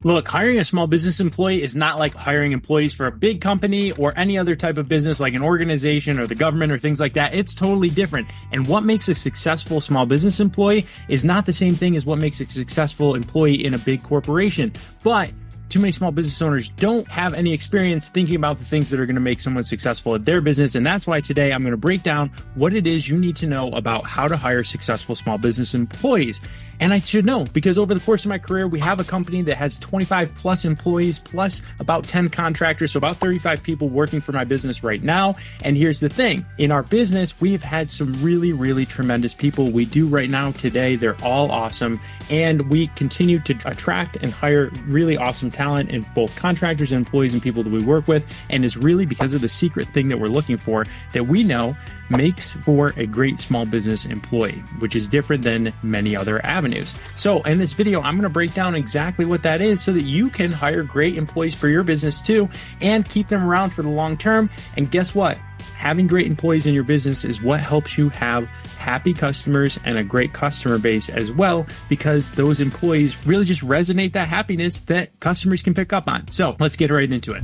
Look, hiring a small business employee is not like hiring employees for a big company or any other type of business like an organization or the government or things like that. It's totally different. And what makes a successful small business employee is not the same thing as what makes a successful employee in a big corporation. But too many small business owners don't have any experience thinking about the things that are going to make someone successful at their business. And that's why today I'm going to break down what it is you need to know about how to hire successful small business employees. And I should know because over the course of my career, we have a company that has 25 plus employees, plus about 10 contractors. So about 35 people working for my business right now. And here's the thing. In our business, we've had some really, really tremendous people. We do right now today. They're all awesome. And we continue to attract and hire really awesome talent in both contractors and employees and people that we work with. And it's really because of the secret thing that we're looking for that we know makes for a great small business employee, which is different than many other avenues. So in this video, I'm going to break down exactly what that is so that you can hire great employees for your business too and keep them around for the long term. And guess what? Having great employees in your business is what helps you have happy customers and a great customer base as well, because those employees really just resonate that happiness that customers can pick up on. So let's get right into it.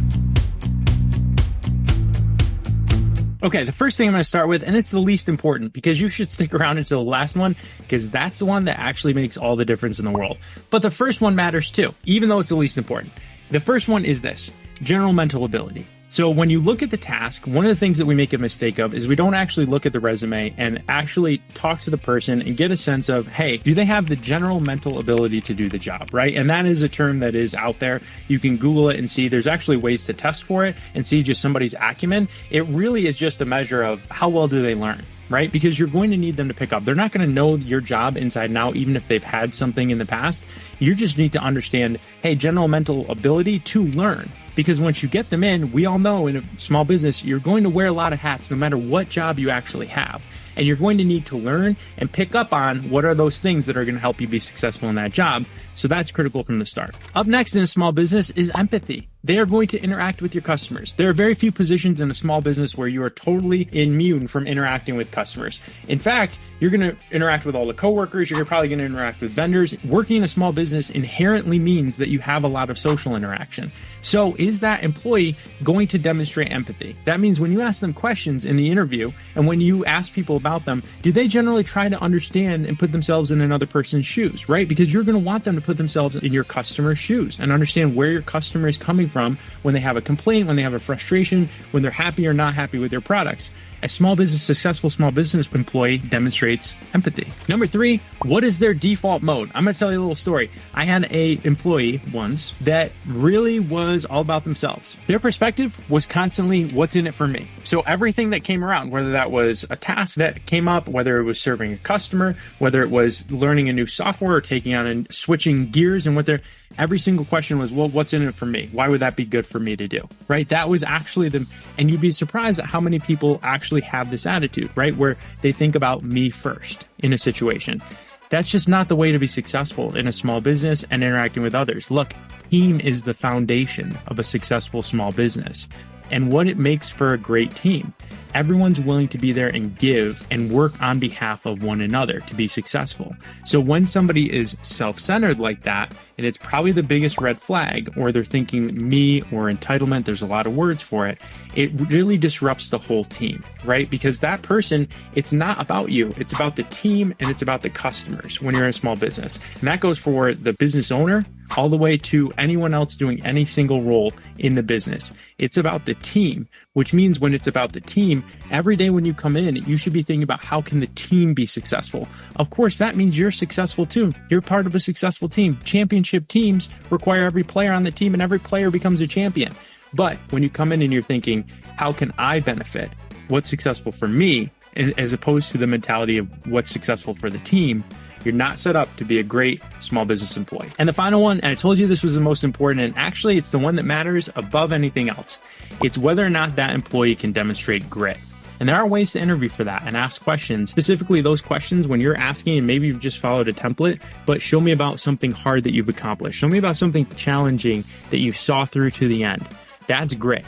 Okay, the first thing I'm going to start with, and it's the least important because you should stick around until the last one because that's the one that actually makes all the difference in the world. But the first one matters too, even though it's the least important. The first one is this: general mental ability. So when you look at the task, one of the things that we make a mistake of is we don't actually look at the resume and actually talk to the person and get a sense of, hey, do they have the general mental ability to do the job, right? And that is a term that is out there. You can Google it and see there's actually ways to test for it and see just somebody's acumen. It really is just a measure of how well do they learn, right? Because you're going to need them to pick up. They're not going to know your job inside and out, even if they've had something in the past. You just need to understand, hey, general mental ability to learn. Because once you get them in, we all know in a small business, you're going to wear a lot of hats no matter what job you actually have. And you're going to need to learn and pick up on what are those things that are going to help you be successful in that job. So that's critical from the start. Up next in a small business is empathy. They are going to interact with your customers. There are very few positions in a small business where you are totally immune from interacting with customers. In fact, you're going to interact with all the coworkers. You're probably going to interact with vendors. Working in a small business inherently means that you have a lot of social interaction. So is that employee going to demonstrate empathy? That means when you ask them questions in the interview and when you ask people about them, do they generally try to understand and put themselves in another person's shoes, right? Because you're going to want them to put themselves in your customer's shoes and understand where your customer is coming from when they have a complaint, when they have a frustration, when they're happy or not happy with their products. A successful small business employee demonstrates empathy. Number 3, what is their default mode? I'm going to tell you a little story. I had a employee once that really was all about themselves. Their perspective was constantly, what's in it for me? So everything that came around, whether that was a task that came up, whether it was serving a customer, whether it was learning a new software or taking on and switching gears and every single question was, well, what's in it for me? Why would that be good for me to do? Right? That was actually and you'd be surprised at how many people actually have this attitude, right? Where they think about me first in a situation. That's just not the way to be successful in a small business and interacting with others. Look, team is the foundation of a successful small business and what it makes for a great team. Everyone's willing to be there and give and work on behalf of one another to be successful. So when somebody is self-centered like that, and it's probably the biggest red flag, or they're thinking me or entitlement, there's a lot of words for it, it really disrupts the whole team, right? Because that person, it's not about you, it's about the team and it's about the customers when you're in a small business. And that goes for the business owner all the way to anyone else doing any single role in the business. It's about the team, which means when it's about the team, every day when you come in, you should be thinking about how can the team be successful. Of course, that means you're successful too. You're part of a successful team. Championship teams require every player on the team and every player becomes a champion. But when you come in and you're thinking, how can I benefit? What's successful for me? As opposed to the mentality of what's successful for the team, you're not set up to be a great small business employee. And the final one, and I told you this was the most important, and actually it's the one that matters above anything else. It's whether or not that employee can demonstrate grit. And there are ways to interview for that and ask questions, specifically those questions when you're asking and maybe you've just followed a template, but show me about something hard that you've accomplished. Show me about something challenging that you saw through to the end. That's grit.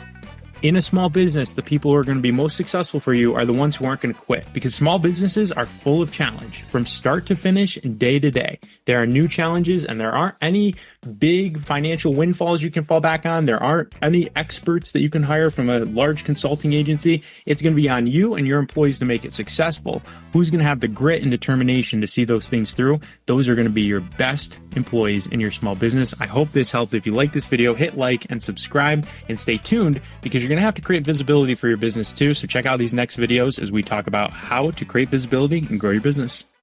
In a small business, the people who are going to be most successful for you are the ones who aren't going to quit, because small businesses are full of challenge from start to finish and day to day. There are new challenges, and there aren't any big financial windfalls you can fall back on. There aren't any experts that you can hire from a large consulting agency. It's going to be on you and your employees to make it successful. Who's going to have the grit and determination to see those things through? Those are going to be your best employees in your small business. I hope this helped. If you like this video, hit like and subscribe and stay tuned, because you're going to have to create visibility for your business too. So check out these next videos as we talk about how to create visibility and grow your business.